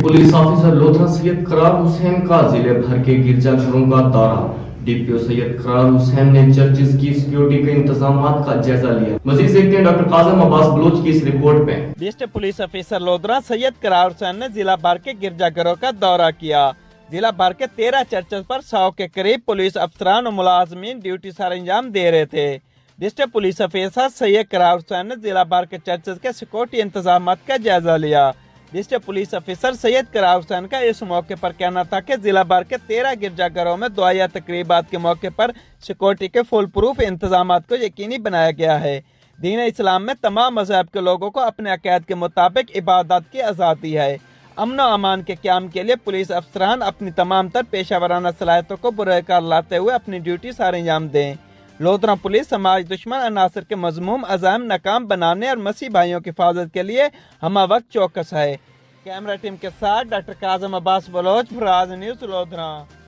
Police officer Lodhra Syed Karar Hussain का जिले भर के गिरजाघरों का दौरा। डीपीओ सैयद करार हुसैन ने चर्चिज की सिक्योरिटी के इंतजाम का जायजा लिया। मजीद देखते हैं डॉक्टर काजम अब्बास बलोच की इस रिपोर्ट में। District police officer Lodhra Syed Karar Hussain ने जिला भर के गिरजाघरों का दौरा किया। जिला भर के 13 चर्चेज पर 100 के करीब पुलिस अफसरान और मुलाजमीन ड्यूटी सर अंजाम दे रहे थे। District police officer Syed Karar Hussain ने जिला भर के चर्चेज के सिक्योरिटी इंतजाम का जायजा लिया। District police officer Syed Karar Hussain का इस मौके पर कहना था कि जिला भर के 13 गिरजाघरों में दुआया तकरीबात के मौके पर सिक्योरिटी के फुल प्रूफ इंतजाम को यकीनी बनाया गया है। दीन इस्लाम में तमाम मज़हब के लोगों को अपने अक़ीदत के मुताबिक इबादत की आज़ादी है। अमन व अमान के क़याम के लिए पुलिस अफसरान अपनी तमाम तर पेशावराना सलाहियतों को बुरकार लाते हुए अपनी ड्यूटी सर अंजाम दें। लोधरा पुलिस समाज दुश्मन अनासर के मज़मूम अज़ाइम नाकाम बनाने और मसीह भाइयों की हिफाजत के लिए हम वक्त चौकस है। कैमरा टीम के साथ doctor काजम Abbas Bloch, Faraz news, lodhra.